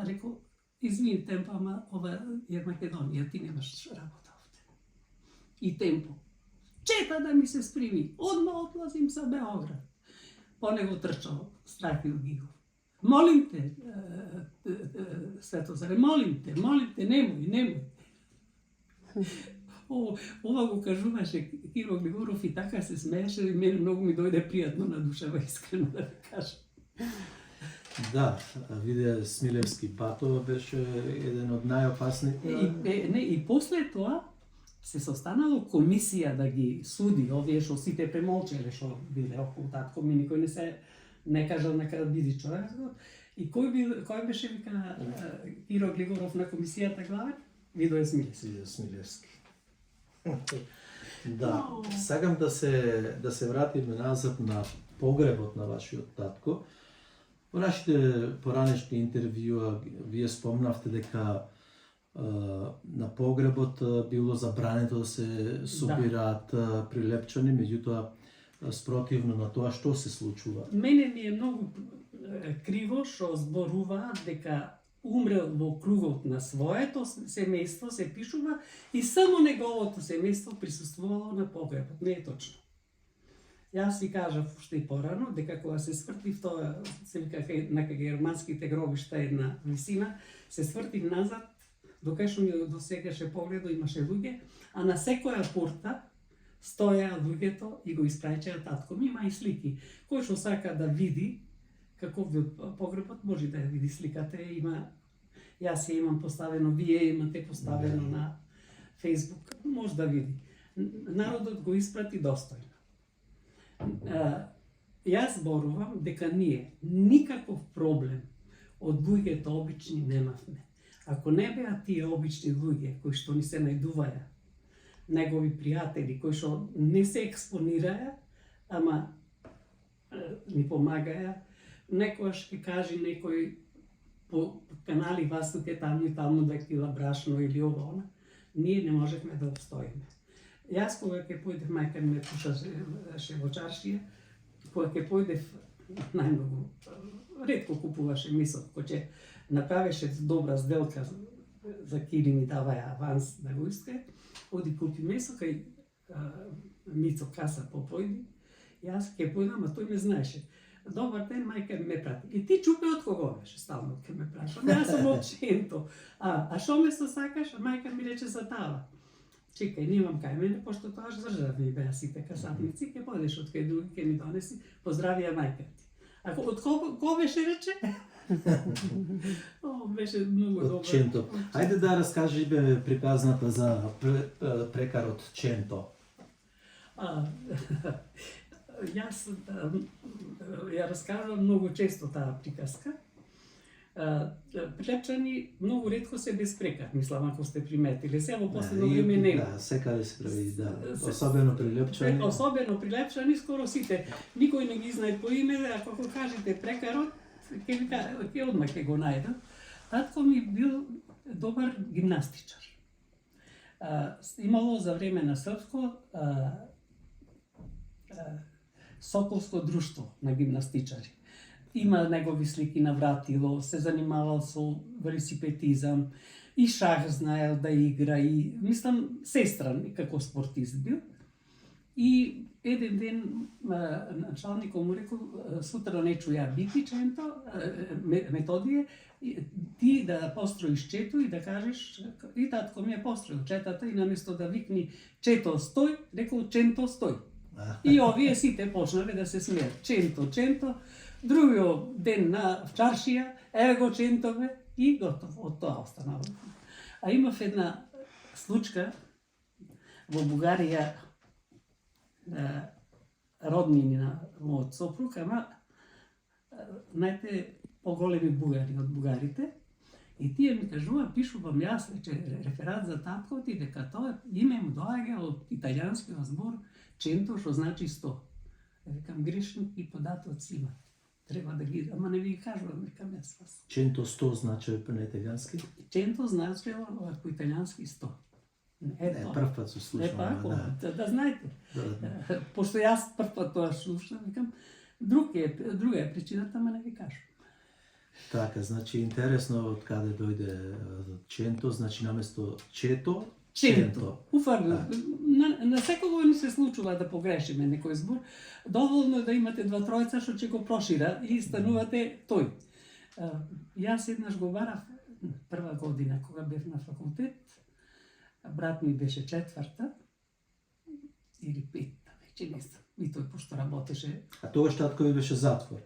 рекол, извини темпо, ама ова е Македонија, ти немаш работа овде. И темпо. Чета да ми се сприми, одма одлазим за Београд. По него трчал Страхил Гигов. Молим те, Светозаре, молим те, немој. Ова го кажуваше Киро Глигоров и така се смееше и мене многу ми дојде пријатно на душава, искрено да ви кажам. Да, видеа Смилевски Батова беше еден од најопасните. И после тоа се состанало комисија да ги суди овие што сите премолчеле што биле околу татко ми, никој не кажал нека да биде човек. И кој беше вика Киро Глигоров на комисијата главен? Видој Смилевски. Да, сакам да се вратиме назад на погребот на вашиот татко. Во нашите поранешни интервјуа вие спомнавте дека на погребот било забрането да се собираат прилепчани, меѓутоа спротивно на тоа што се случува? Мене ми е многу криво што зборуваат дека умрел во кругот на своето семејство, се пишува, и само неговото семејство присуствувало на погребот. Не е точно. Јас ви кажав уште и порано, дека кога се свртив тоа, се вика на германските гробишта една висина, се свртив назад, докај што ми досегаше погледо, имаше луѓе, а на секоја порта стоја луѓето и го испраќаа татко ми. Има и слики. Кој што сака да види каков бил погребот, може да ја види сликата. Јас ја имам поставено, вие имате поставено на Facebook, може да види. Народот го испрати достојно. Јас зборувам дека ние никаков проблем од луѓето обични немавме. Ако не беа тие обични луѓе кои што ни се најдуваја, негови пријатели кои што не се експонираја, ама ни помагаја, некојаш ќе кажи некој по канали вас туке таму и таму да кила брашно или ова, ние не можевме да обстоиме. Јас кога ќе појдев, мајка ми ме пушаше во чаршија, кога ќе појдев, најмногу, ретко купуваше месо, кој ќе направеше добра сделка за Кири ми даваја аванс да го иске, оди купи месо, кај Мицо каса попојди, јас ќе појдам, а тој ме знаеше. Добар ден, мајка ме прати. И ти чупе од кого беше, стално ке ме праша. Јас сум од Ченто. А шо место сакаш? Мајка ми рече за тава. Чекај, немам кај мене, пошто тоа државни беа сите касапници, ќе појдеш од кај други, ќе ми донеси, поздравија мајка ти. Ако од кого беше рече? Беше многу добро. Од Ченто. Ајде да раскажиме приказната за прекарот Ченто. Јас ја раскажувам многу често таа приказка. Прилепчани многу ретко се без прекар, мислам, ако сте приметили. Сега во последно време нема. Да, секаде се прави, да. Особено прилепчани. Особено прилепчани, скоро сите. Никој не ги знае по име, ако го кажете прекарот, ќе одма ќе го најдат. Татко ми бил добар гимнастичар. Имало за време на српско Соколско друштво на гимнастичари. Има негови слики на вратило, се занимавал со велосипедизам, и шах знаел да игра, и мислам сестран како спортист бил. И еден ден началникот му рекол, сутра не чуја бити Ченто, Методие, ти да построиш чето и да кажеш, и татко ми е построил четата, и наместо да викни Чето стој, рекол Ченто стој. И овие сите почнале да се смеат. Ченто, Ченто, другиот ден на чаршија, еве го Чентове, и готово, од тоа останало. А имав една случка во Бугарија, роднини на мојот сопруг, ама знаете, поголеми бугари од бугарите, И тие ми кажува, пишувам јас реферат за таткот и дека тоа име му доаѓа од италијанскиот збор ченто, што значи 100. Викам, грешник и податоци имат. Треба да ги, ама не ви ги кажувам, викам јас вас. Ченто 100 значи на италијански? Ченто значи по италијански 100. Прв пат се слушам. Да знаете. Пошто јас прв пат тоа слушам, викам, друга е причината, ама не ви кажувам. Така, значи интересно од каде дојде ченто, значи наместо чето, Ченто. Уфарно. На секој ни се случува да погрешиме некој збор. Доволно е да имате два-тројца што ќе го прошира и станувате тој. Јас еднаш го барав прва година кога бев на факултет. Брат ми беше четврта или петта, веќе не знам. И тој пошто работеше. А тогаш татко ви беше затвор?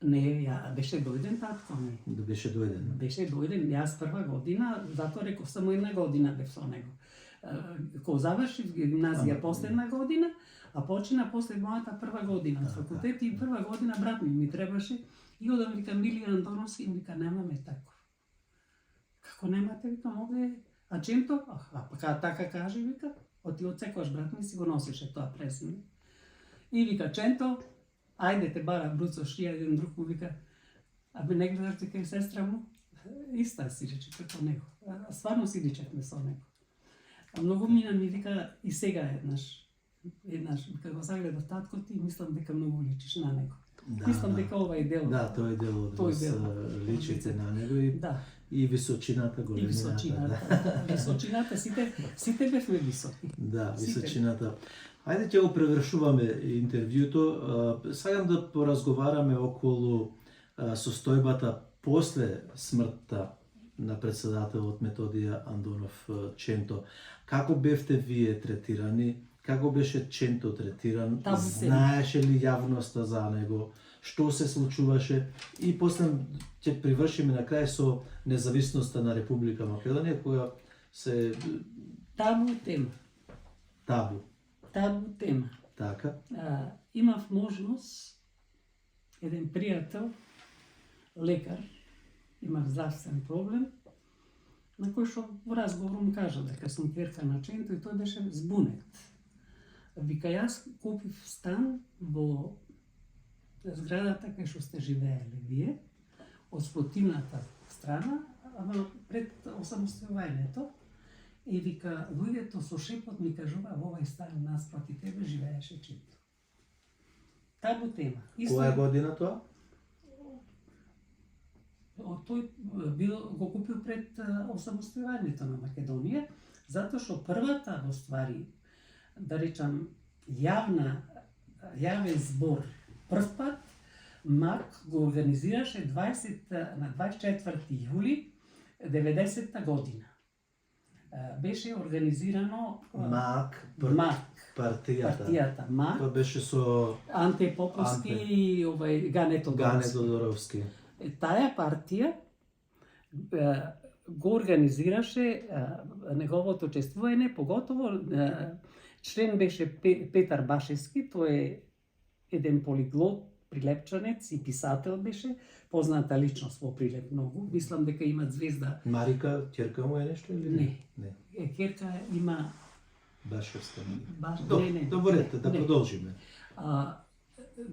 Не, беше дојден татко ми. Да беше дојден? Беше дојден, јас прва година, затоа реков само една година бев со него. Кога завршив гимназија последна година, а почина после мојата прва година на факултет и прва година брат ми требаше и одам вика Милија Антоновски и вика немаме тако. Како немате, викам, овде а ченто? Па така каже, вика, оти од секојаш брат ми си го носеше тоа презиме. И вика ченто, ајде те бара Бруцош, и еден друг му вика, абе не гледаш дека е сестра му? Иста си рече како него. Стварно си личевме со него. А многу мина ми вика и сега еднаш, вика го загледав таткот и мислам дека многу личиш на него. Мислам дека ова е дел. Да, тој е дел од вас, личите на него и височината, големината. И височината, височината, сите бевме високи. Да, височината. Ајде ќе го превршуваме интервјуто. Сакам да поразговараме околу состојбата после смртта на председателот Методија Андонов Ченто. Како бевте вие третирани? Како беше Ченто третиран? Знаеше ли јавноста за него? Што се случуваше? И после ќе привршиме на крај со независноста на Република Македонија, која се... Табу тема. Табу тема. Така. Имав можност, еден пријател, лекар, имав здравствен проблем, на кој што во разговор му кажа дека сум ќерка на Ченто и тој беше збунет. Вика, јас купив стан во зградата кај што сте живееле вие, од спротивната страна, ама пред осамостојувањето. И вика, луѓето со шепот ми кажува, во овај стан наспроти тебе живееше Ченто. Табу тема. Која година тоа? Тој го купил пред осамостојувањето на Македонија, затоа што првата во ствари, да речам, јавен збор, прв пат МАК го организираше на 24 јули 90-та година. Беше организирано МАК, партијата МАК. Тоа беше со Анте Поповски и Гане Тодоровски. Таа партија го организираше неговото учествување, поготово член беше Петар Башевски, тој е еден полиглот, прилепчанец и писател беше, позната личност во Прилеп многу. Мислам дека има звезда. Марика, ќерка му е нешто или не? Ќерка има Башевска. Не. Добре, да продолжиме.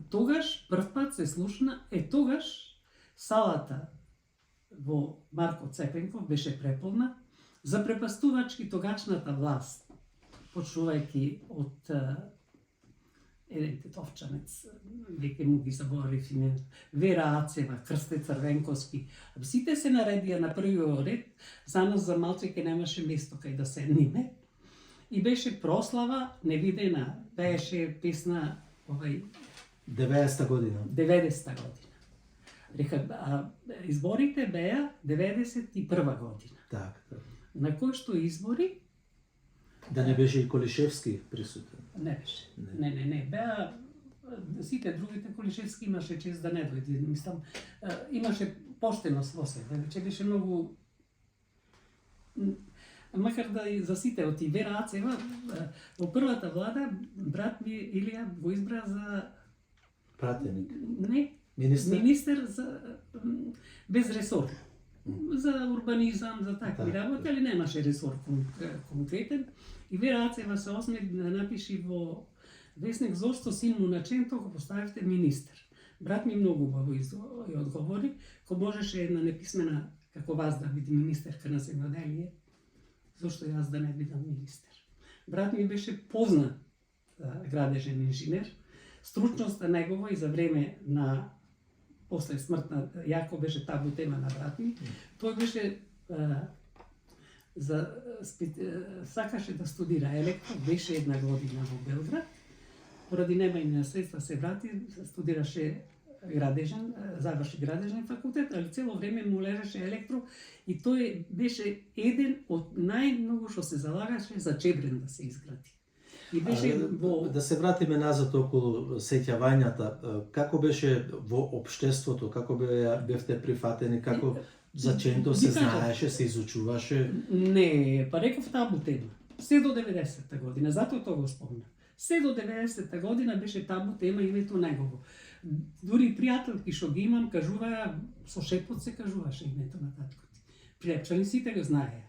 Тогаш прв пат се слушна, тогаш салата во Марко Цепенков беше преполна, запрепастувачки тогашната власт, почнувајќи од еден тетовчанец, веќе му ги заборив име, Вера Ацева, Крсте Црвенковски. Сите се наредија на првиот ред, за нас за малчеке немаше место кај да седниме. И беше прослава невидена, беше песна 90-та година. 90-та година. Река, изборите беа 91 година. Так. На кој што избори? Да не беше и Колишевски присутен? Не беше. Не. Беа сите другите. Колишевски имаше чест да не дојде. Мислам, имаше поштеност во себе. Веќе беше многу... Макар да и за сите од Вера Ацева, во првата влада, брат ми Илија го избра за... Пратеник? Не. Министер? Министер за... без ресор. за урбанизам, за такви работи, али немаше ресор конкретен. И ве Рацева се осмели да напиши во весник зошто син му на Ченто го поставивте министер. Брат ми многу убаво ја одговори, ко можеше една неписмена како вас да биде министерка на земјоделие, зошто јас да не бидам министер. Брат ми беше познат градежен инженер, стручноста негова и за време на после смртна јако беше табу тема на брат ми. Тој беше сакаше да студира електро, беше една година во Белград. Поради немање на средства се врати, студираше градежен, заврши градежен факултет, али цело време му лежеше електро и тој беше еден од најмногу што се залагаше за Чебрен да се изгради. И беше Да се вратиме назад околу сеќавањата, како беше во општеството, како бевте прифатени, како за Ченто се знаеше, се изучуваше? Не, па реков табу тема. Се до 90-та година, затоа тоа го спомнам. Се до 90-та година беше табу тема името негово. Дури пријателки што ги имам кажуваа, со шепот се кажуваше името на таткото. Пријачани сите го знаеа.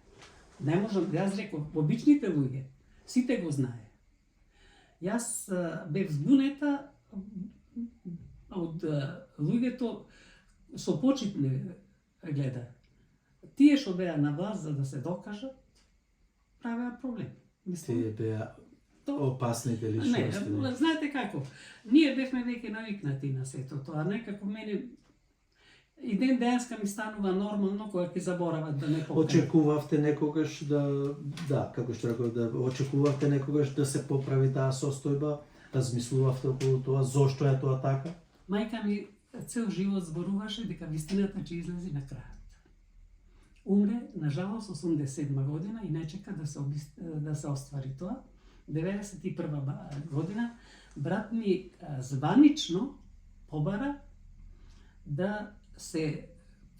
Не можам, јас реков, обичните луѓе, сите го знаеа. Јас бев збунета од луѓето со почит не гледа. Тие што беа на власт за да се докажат, правеа проблем. Тие беа опасните личности. Не, знаете како, ние бевме веќе навикнати на сето тоа, некако мене и ден денеска ми станува нормално кога ќе заборават да не покажат. Очекувавте некогаш како што реков, очекувавте некогаш да се поправи таа состојба, размислувавте околу тоа, зошто е тоа така? Мајка ми цел живот зборуваше дека вистината ќе излези на крајот. Умре, на жалост, 87 година и не чека да се оствари тоа. 91 година брат ми званично побара да се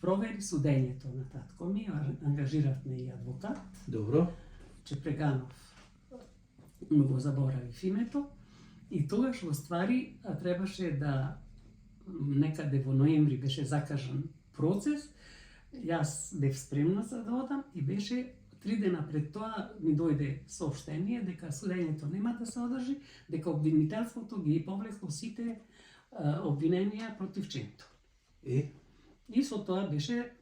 провери судењето на татко ми, ангажиравме и адвокат. Добро. Чепреганов, многу заборавив името, и тогаш во ствари требаше да некаде во ноември беше закажан процес. Јас бев спремна за да одам и беше 3 дена пред тоа ми дојде соопштение дека судењето нема да се одржи, дека обвинителството ги повлекло сите обвиненија против Ченто. И со тоа беше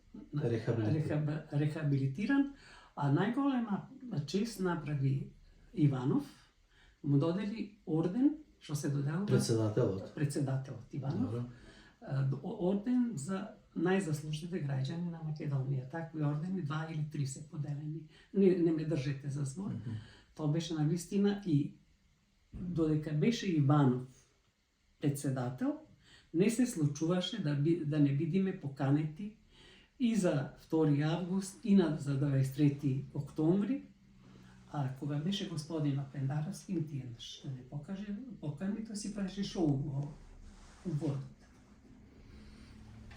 рехабилитиран, а најголема чест направи Иванов, му додели орден, што се доделува председателот Иванов, орден за најзаслужните граѓани на Македонија. Такви ордени 2 или 3 се поделени. Не ме држете за збор. Тоа беше на вистина и додека беше Иванов председател, не се случуваше да не бидиме поканети и за 2 август и за 23 октомври, а кога беше господин Апендаровски, тиеднаш да не покани, тоа си правеше шоу во город.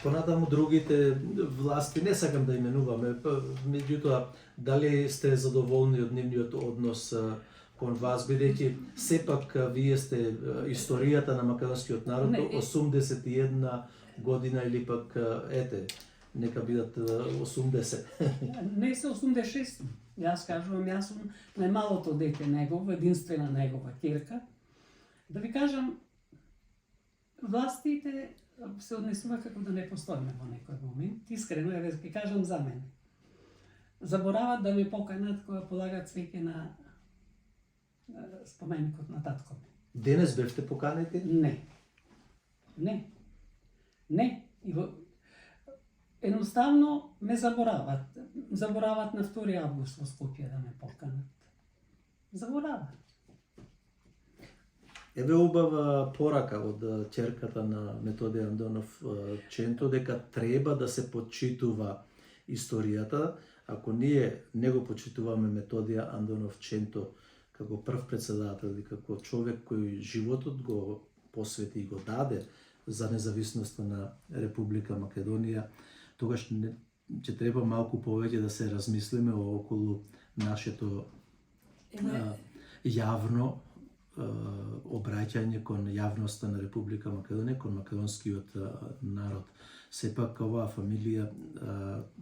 Понатаму другите власти, не сакам да именуваме, меѓутоа, дали сте задоволни од нивниот однос кон вас, бидејќи сепак вие сте историјата на македонскиот народ, 81 година или пак, нека бидат 80. Не се 86. Јас кажувам, јас сум најмалото дете негово, единствена негова ќерка. Да ви кажам, властите се однесува како да не постоиме во некој момент. Искрено, ја ќе кажам за мене. Заборават да ме поканат кога полагат цвеќе на споменикот на татко ми. Денес бевте поканети? Не. Едноставно ме заборават. Заборават на 2 август во Скопје да ме поканат. Заборават. Еве убава порака од ќерката на Методиј Андонов Ченто дека треба да се почитува историјата. Ако ние не го почитуваме Методија Андонов Ченто како прв председател и како човек кој животот го посвети и го даде за независноста на Република Македонија, тогаш ќе треба малку повеќе да се размислиме околу нашето јавно обраќање кон јавноста на Република Македонија, кон македонскиот народ. Сепак оваа фамилија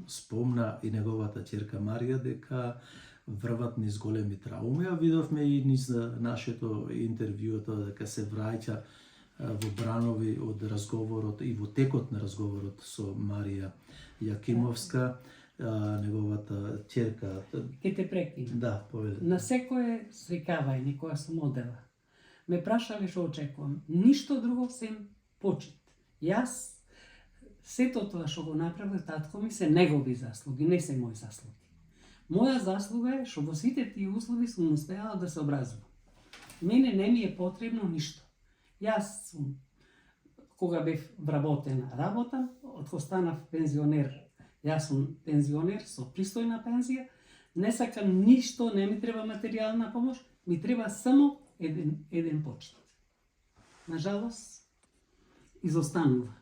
спомна и неговата ќерка Марија дека врват низ големи трауми, а видовме и низ нашето интервјуто дека се враќа во бранови од разговорот и во текот на разговорот со Марија Јакимовска, неговата ќерка. Ке те прекинам. Да, поведе. На секое срекавање кога сум одела, ме прашале што очекувам. Ништо друго сем почит. Јас, сето тоа што го направил татко ми се негови заслуги, не се мои заслуги. Моја заслуга е што во сите тие услови сум успеала да се образувам. Мене не ми е потребно ништо. Јас сум, кога бев вработена, работам, откога станав пензионер. Јас сум пензионер со пристојна пензија, не сакам ништо, не ми треба материјална помош, ми треба само еден почит. Нажалост, изостанува.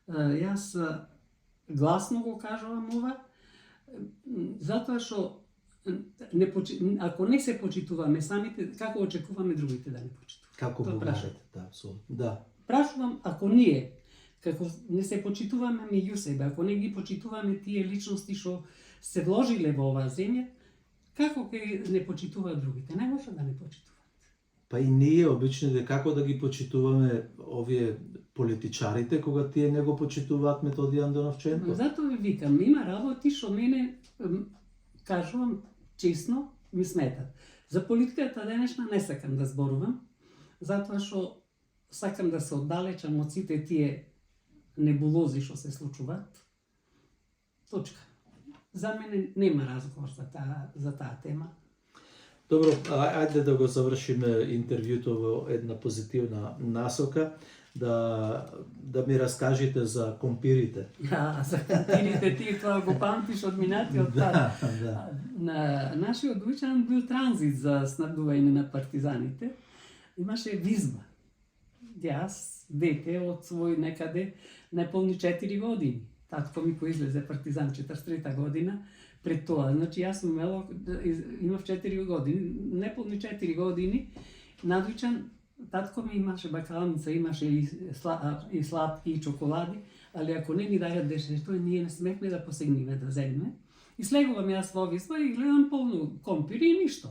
Јас гласно го кажувам ова, затоа што ако не се почитуваме самите, како очекуваме другите да не почитуваат? Како Тоа бугарите, да. Прашувам, ако ние, како не се почитуваме меѓу себе, ако не ги почитуваме тие личности што се вложиле во оваа земја, како ќе не почитуваат другите? Не може да не почитуваат. Па и ние обични како да ги почитуваме овие политичарите кога тие не го почитуваат Методијан Доновченко. Затоа ви викам, има работи што мене, кажувам честно, ми сметат. За политиката денешна не сакам да зборувам, затоа што сакам да се оддалечам од сите тие небулози што се случуваат. Точка. За мене нема разговор за таа тема. Добро, ајде да го завршиме интервјуто во една позитивна насока, да ми раскажете за компирите. Да, за компирите ти тоа го памтиш од минатиот пат. Да. На нашиот Дујчан бил транзит за снабдување на партизаните. Имаше визба. Јас, дете од свој некаде, неполни 4 години. Татко ми кој излезе партизан 43 година, пред тоа. Значи, јас сум имав 4 години, неполни 4 години, надвичан, татко ми имаше бакалница, имаше и сладки, и чоколади, али ако не ми дајат дешето, ние не смехме да посегниме, да земме. И слегувам јас во визба и гледам полно компири и ништо.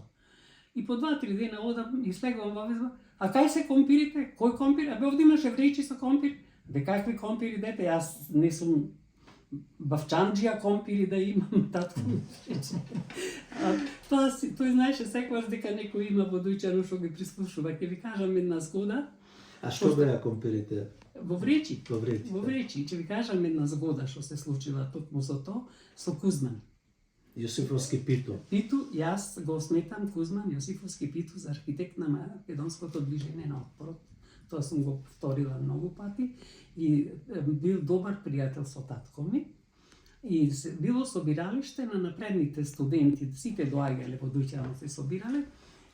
И по 2-3 дена одам и слегувам во визба, а кај се компирите? Кој компир? Абе, овде имаше вреќи со компир. Бе, какви компири, дете? Јас не сум бавчанџија компири да имам, татко ми рече. Тој знаеше секогаш дека некој има во Дујчано што ги прислушува. Ќе ви кажам една згода. А што беа компирите? Во вречи. Во вречи. Ќе ви кажам една згода што се случила токму за тоа со Кузман. Јосифовски Питу. Питу, јас го сметам Кузман Јосифовски Питу за архитект на македонското движење на отпорот. Тоа сум го повторила многу пати и бил добар пријател со татко ми. И било собиралиште на напредните студенти, сите доаѓале во Дујчано се собирале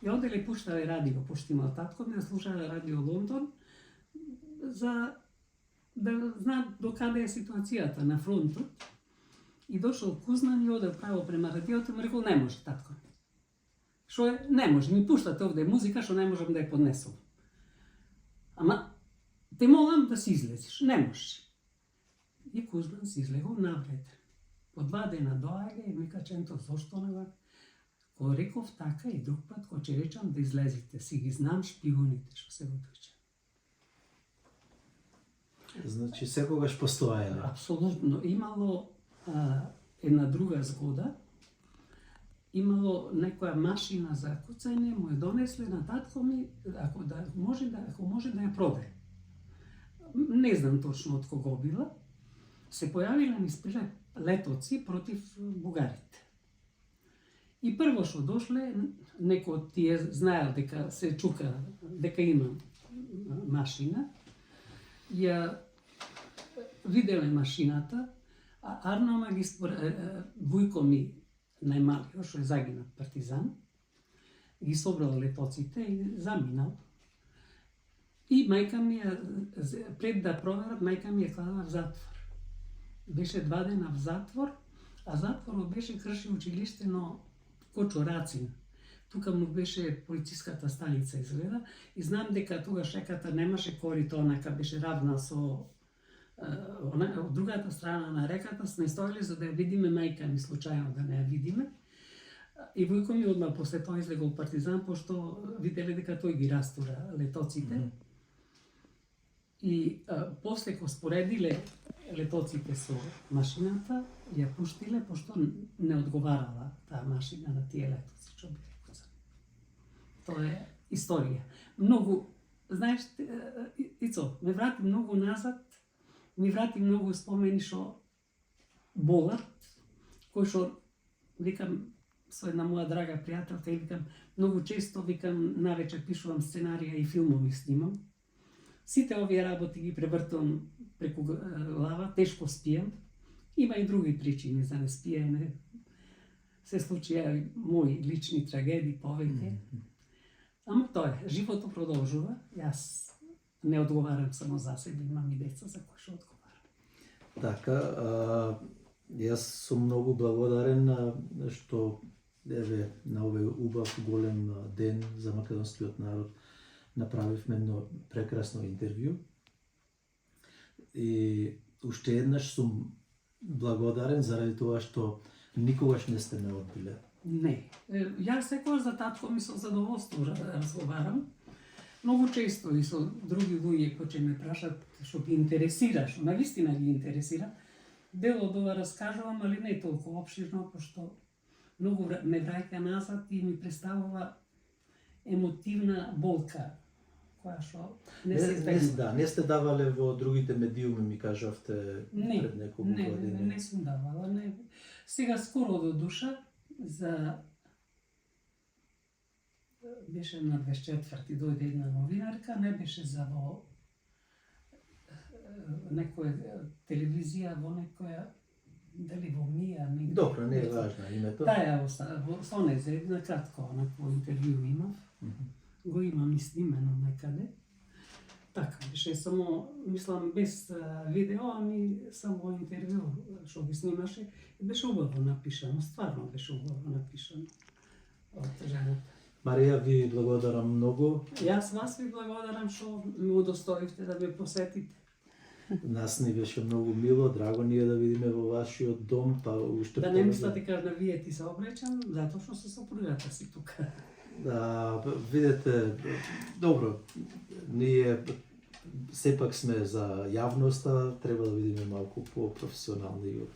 и оделе пуштале радио, пошто имал татко ми, да слушале радио Лондон за да знаат до каде е ситуацијата на фронтот. И дошол Кузман и одел право према радиото и му рекол, не може, татко. Шо е? Не може, ми пуштате овде музика, што не можам да ја поднесам. Ама, те молам да си излезеш. Не можеш. И Кузман си излегол навред. По 2 дена доаѓа и ми каченто, зошто не вака? Ко реков така и друг пат, ко че речам да излезете, си ги знам шпионите што се во Дујчано. Значи, секогаш постоеле. Апсолутно. Имало една друга згода. Имало некоја машина за куцање, му ја донесле на татко ми, ако може да ја продаде. Не знам точно од кого била. Се појавиле низ летоци против бугарите. И прво што дошле, некој од тие знаел дека се чука, дека има машина, ја виделе машината, а Арно магистр Вујко ми најмалиот, што е загинат партизан, ги собрал летоците и заминал. И мајка ми пред да проверат, мајка ми ја кладала в затвор. Беше 2 дена в затвор, а затворот беше Крши училиште, но Кочорацин. Тука му беше полициската станица изгледа и знам дека тогаш реката немаше корито, онака беше равна со од другата страна на реката сме стоеле за да ја видиме мајка ми, случајно да не ја видиме. И војко ми одма после тоа излегол партизан, пошто виделе дека тој ги растура летоците. И после кога споредиле летоците со машината, ја пуштиле, пошто не одговарала таа машина на тие летоци, што биле куцани. Тоа е историја. Многу, знаеш, Ицо, ме врати многу назад, ми врати многу спомени што болат, кој што, викам, со една моја драга пријателка и викам, многу често, викам, навечер пишувам сценарија и филмови снимам. Сите овие работи ги превртувам преку глава, тешко спијам. Има и други причини за не спиење. Се случија и мои лични трагедии повеќе. Ама тоа е, животот продолжува. Јас не одговарам само за себе, имам и деца за кои што одговарам. Така, јас сум многу благодарен што еве на овој убав голем ден за македонскиот народ направивме едно прекрасно интервју. И уште еднаш сум благодарен заради тоа што никогаш не сте ме одбиле. Не. Јас секогаш за татко ми со задоволство разговарам. Многу често и со други луѓе кои ќе ме прашат што ги интересира, што навистина ги интересира, дел од ова раскажувам, али не толку опширно, пошто многу ме враќа назад и ми представува емотивна болка, која што не се избегнува. Не сте давале во другите медиуми, ми кажавте пред неколку години. Не сум давала. Не. Сега скоро до душа, беше на 24-ти, дојде една новинарка, не беше за во некоја телевизија, во некоја, дали во Мија, негде. Добро, не е важно името. Таја во Сонезе, една кратко, онакво интервју имав. Го имам и снимено некаде. Така, беше само, мислам, без видео, ами само интервју што ги снимаше. Беше убаво напишано, стварно беше убаво напишано од жената. Марија, ви благодарам многу. Јас вас ви благодарам што ме удостоивте да ме посетите. Нас ни беше многу мило, драго ни е да видиме во вашиот дом, па уште да не мислите кажа вие ти се обреќам, затоа што се сопругата си тука. Да, видете, добро, ние сепак сме за јавноста, треба да видиме малку по-професионални